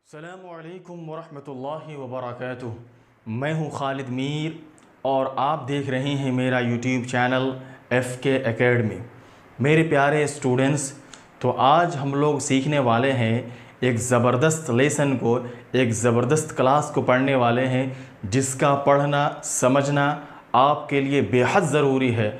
अस्सलामुअलैकुम वरहमतुल्लाहि वबरकातुहू। मैं हूँ खालिद मीर और आप देख रहे हैं मेरा यूट्यूब चैनल FK एकेडमी। मेरे प्यारे स्टूडेंट्स, तो आज हम लोग सीखने वाले हैं एक ज़बरदस्त लेसन को, एक ज़बरदस्त क्लास को पढ़ने वाले हैं जिसका पढ़ना समझना आपके लिए बेहद ज़रूरी है।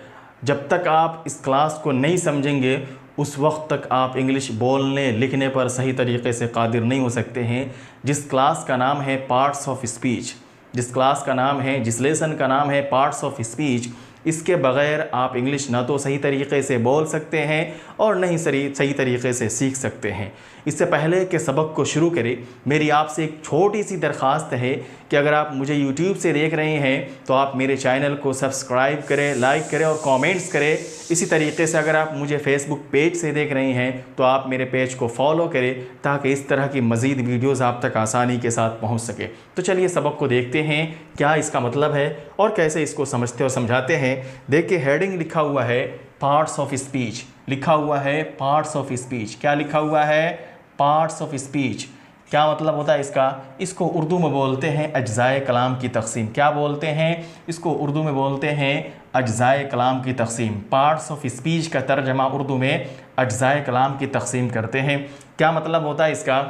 जब तक आप इस क्लास को नहीं समझेंगे उस वक्त तक आप इंग्लिश बोलने लिखने पर सही तरीके से कादिर नहीं हो सकते हैं। जिस क्लास का नाम है पार्ट्स ऑफ स्पीच, जिस लेसन का नाम है पार्ट्स ऑफ स्पीच, इसके बग़ैर आप इंग्लिश ना तो सही तरीके से बोल सकते हैं और नहीं सही तरीके से सीख सकते हैं। इससे पहले कि सबक को शुरू करें, मेरी आपसे एक छोटी सी दरख्वास्त है कि अगर आप मुझे YouTube से देख रहे हैं तो आप मेरे चैनल को सब्सक्राइब करें, लाइक करें और कमेंट्स करें। इसी तरीके से अगर आप मुझे फेसबुक पेज से देख रहे हैं तो आप मेरे पेज को फॉलो करें ताकि इस तरह की मज़ीद वीडियोज़ आप तक आसानी के साथ पहुँच सके। तो चलिए सबक को देखते हैं, क्या इसका मतलब है और कैसे इसको समझते और समझाते हैं। देखिए, हेडिंग लिखा हुआ है पार्ट्स ऑफ स्पीच, लिखा हुआ है पार्ट्स ऑफ स्पीच। क्या लिखा हुआ है? Parts of speech. क्या मतलब होता है इसका? इसको उर्दू में बोलते हैं अज्जाए कलाम की तकसीम। क्या बोलते हैं इसको? उर्दू में बोलते हैं अज्जाए कलाम की तकसीम। पार्ट्स ऑफ स्पीच का तर्जमा उर्दू में अज्जाए कलाम की तकसीम करते हैं। क्या मतलब होता है इसका?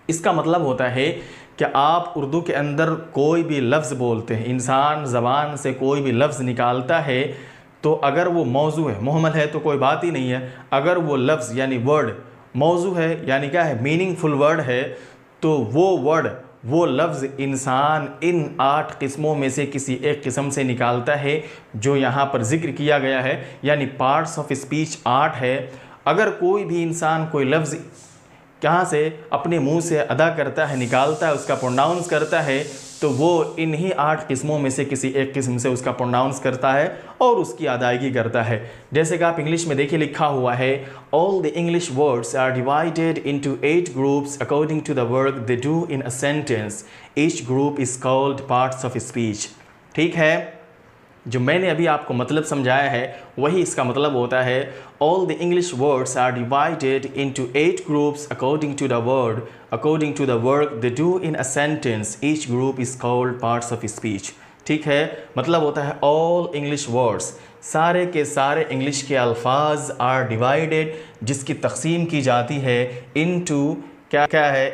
इसका मतलब होता है कि आप उर्दू के अंदर कोई भी लफ्ज़ बोलते हैं, इंसान ज़बान से कोई भी लफ्ज़ निकालता है तो अगर वो मौजू है, मुहम्मल है तो कोई बात ही नहीं है। अगर वो लफ्ज़ यानी वर्ड मौजू है, यानी क्या है, मीनिंगफुल वर्ड है, तो वो वर्ड, वो लफ्ज़ इंसान इन 8 किस्मों में से किसी एक किस्म से निकालता है जो यहाँ पर जिक्र किया गया है। यानी पार्ट्स ऑफ स्पीच 8 है। अगर कोई भी इंसान कोई लफ्ज़ कहाँ से अपने मुंह से अदा करता है, निकालता है, उसका प्रोनाउंस करता है, तो वो इन्हीं 8 किस्मों में से किसी एक किस्म से उसका प्रोनाउंस करता है और उसकी अदायगी करता है। जैसे कि आप इंग्लिश में देखिए, लिखा हुआ है all the English words are divided into 8 groups according to the work they do in a sentence. Each group is called parts of speech. ठीक है, जो मैंने अभी आपको मतलब समझाया है वही इसका मतलब होता है। All the English words are divided into 8 groups according to the work they do in a sentence. Each group is called parts of speech. ठीक है, मतलब होता है ऑल इंग्लिश वर्ड्स, सारे के सारे इंग्लिश के अल्फाज आर डिवाइडेड, जिसकी तकसीम की जाती है इनटू क्या क्या है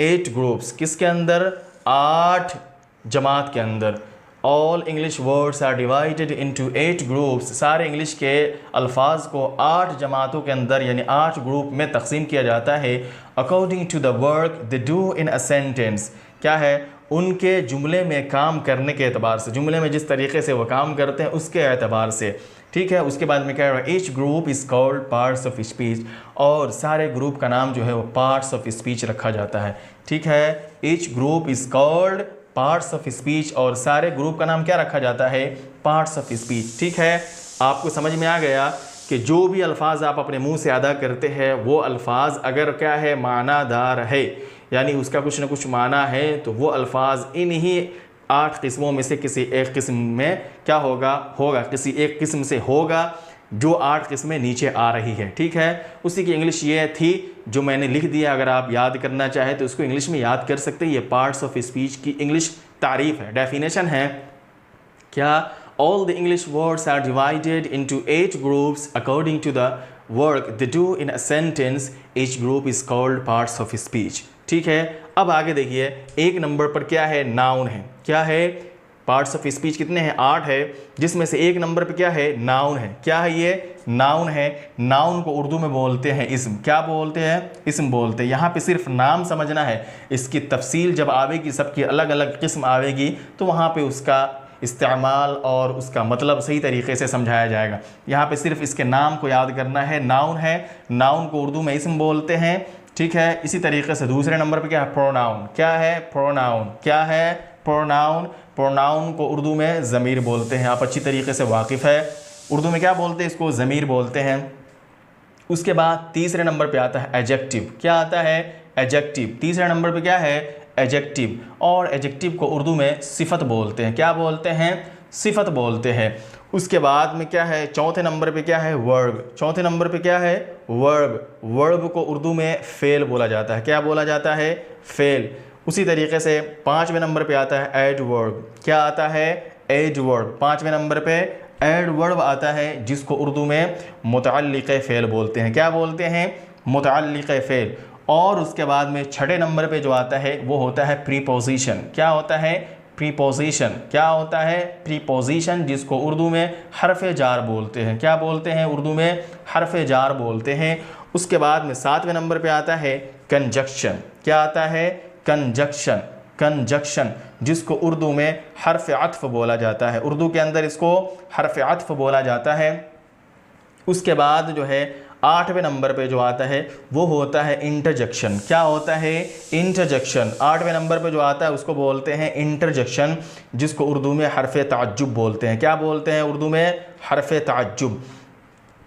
8 ग्रुप्स। किसके अंदर? 8 जमात के अंदर। All English words are divided into 8 groups, सारे इंग्लिश के अल्फाज को 8 जमातों के अंदर यानी 8 ग्रुप में तकसीम किया जाता है। According to the work they do in a sentence, क्या है, उनके जुमले में काम करने के एतबार से, जुमले में जिस तरीके से वो काम करते हैं उसके एतबार से। ठीक है, उसके बाद में क्या है, each group is called parts of speech, और सारे ग्रुप का नाम जो है वो पार्ट्स ऑफ स्पीच रखा जाता है। ठीक है, each group is called parts of speech, और सारे ग्रुप का नाम क्या रखा जाता है? Parts of speech. ठीक है, आपको समझ में आ गया कि जो भी अल्फाज आप अपने मुंह से अदा करते हैं वो अल्फाज अगर क्या है, मानादार है, यानी उसका कुछ ना कुछ माना है, तो वो अल्फाज इन्हीं 8 किस्मों में से किसी एक किस्म में क्या होगा, किसी एक किस्म से होगा जो 8 किस्में नीचे आ रही है। ठीक है, उसी की इंग्लिश ये थी जो मैंने लिख दिया। अगर आप याद करना चाहें तो उसको इंग्लिश में याद कर सकते हैं। ये पार्ट्स ऑफ स्पीच की इंग्लिश तारीफ है, डेफिनेशन है। क्या? All the English words are divided into 8 groups according to the work they do in a sentence. Each group is called parts of speech. ठीक है, अब आगे देखिए, 1 नंबर पर क्या है? नाउन है। क्या है? पार्ट्स ऑफ स्पीच कितने हैं? 8 है, जिसमें से 1 नंबर पे क्या है? नाउन है। क्या है ये? नाउन है। नाउन को उर्दू में बोलते हैं इस्म। क्या बोलते हैं? इस्म बोलते हैं। यहाँ पे सिर्फ नाम समझना है, इसकी तफसील जब आवेगी, सबकी अलग अलग किस्म आवेगी, तो वहाँ पे उसका इस्तेमाल और उसका मतलब सही तरीके से समझाया जाएगा। यहाँ पे सिर्फ इसके नाम को याद करना है। नाउन है, नाउन को उर्दू में इस्म बोलते हैं। ठीक है, इसी तरीके से दूसरे नंबर पे क्या है? प्रोनाउन। क्या है? प्रोनाउन। क्या है? प्रोनाउन। प्रोनाउन को उर्दू में ज़मीर बोलते हैं। आप अच्छी तरीके से वाकिफ़ है, उर्दू में क्या बोलते हैं? इसको ज़मीर बोलते हैं। उसके बाद तीसरे नंबर पे आता है एडजेक्टिव। क्या आता है? एडजेक्टिव। तीसरे नंबर पे क्या है? एडजेक्टिव। और एडजेक्टिव को उर्दू में सिफत बोलते हैं। क्या बोलते हैं? सिफत बोलते हैं। उसके बाद में क्या है, चौथे नंबर पे क्या है, वर्ब। चौथे नंबर पे क्या है, वर्ब। वर्ब को उर्दू में फ़ेल बोला जाता है। क्या बोला जाता है, फ़ेल। उसी तरीके से 5वें नंबर पे आता है एडवर्ब। क्या आता है, एडवर्ब। 5वें नंबर पे एडवर्ब आता है, जिसको उर्दू में मुतअल्लिक़ फ़ेल बोलते हैं। क्या बोलते हैं, मुतअल्लिक़ फ़ेल। और उसके बाद में 6ठे नंबर पे जो आता है वो होता है प्रीपोजिशन। क्या होता है, प्रीपोजिशन। क्या होता है, प्रीपोजिशन, जिसको उर्दू में हरफ जार बोलते हैं। क्या बोलते हैं, उर्दू में हरफ जार बोलते हैं। उसके बाद में 7वें नंबर पे आता है कंजक्शन। क्या आता है, कंजक्शन। कंजक्शन, जिसको उर्दू में हरफ अत्फ बोला जाता है। उर्दू के अंदर इसको हरफ अत्फ बोला जाता है। उसके बाद जो है 8वें नंबर पे जो आता है वो होता है इंटरजेक्शन। क्या होता है, इंटरजेक्शन। 8वें नंबर पे जो आता है उसको बोलते हैं इंटरजेक्शन, जिसको उर्दू में हरफ ताज्जुब बोलते हैं। क्या बोलते हैं, उर्दू में हरफ ताज्जुब।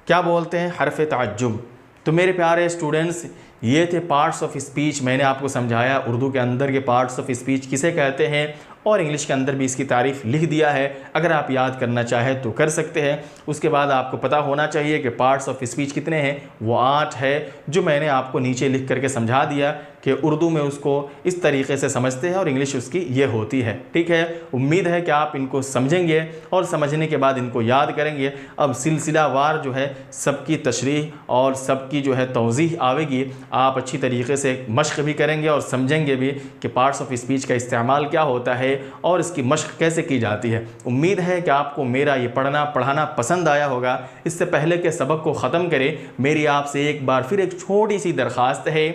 क्या बोलते हैं, हरफ ताज्जुब। तो मेरे प्यारे स्टूडेंट्स, ये थे पार्ट्स ऑफ स्पीच। मैंने आपको समझाया उर्दू के अंदर के पार्ट्स ऑफ स्पीच किसे कहते हैं, और इंग्लिश के अंदर भी इसकी तारीफ़ लिख दिया है। अगर आप याद करना चाहें तो कर सकते हैं। उसके बाद आपको पता होना चाहिए कि पार्ट्स ऑफ स्पीच कितने हैं, वो 8 है, जो मैंने आपको नीचे लिख करके समझा दिया कि उर्दू में उसको इस तरीके से समझते हैं और इंग्लिश उसकी ये होती है। ठीक है, उम्मीद है कि आप इनको समझेंगे और समझने के बाद इनको याद करेंगे। अब सिलसिलावार जो है सबकी तशरीह और सबकी जो है तौज़ीह आवेगी। आप अच्छी तरीके से मश्क भी करेंगे और समझेंगे भी कि पार्ट्स ऑफ स्पीच का इस्तेमाल क्या होता है और इसकी मश्क कैसे की जाती है। उम्मीद है कि आपको मेरा ये पढ़ना पढ़ाना पसंद आया होगा। इससे पहले के सबक को ख़त्म करें, मेरी आपसे एक बार फिर एक छोटी सी दरख्वास्त है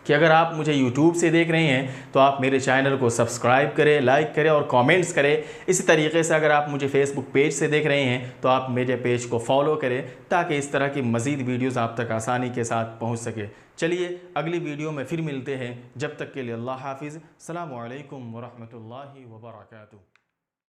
कि अगर आप मुझे YouTube से देख रहे हैं तो आप मेरे चैनल को सब्सक्राइब करें, लाइक करें और कमेंट्स करें। इसी तरीके से अगर आप मुझे Facebook पेज से देख रहे हैं तो आप मेरे पेज को फॉलो करें, ताकि इस तरह की मज़ीद वीडियोज़ आप तक आसानी के साथ पहुँच सके। चलिए अगली वीडियो में फिर मिलते हैं। जब तक के लिए अल्लाह हाफिज़। अस्सलामु अलैकुम व रहमतुल्लाहि व बरकातुहू।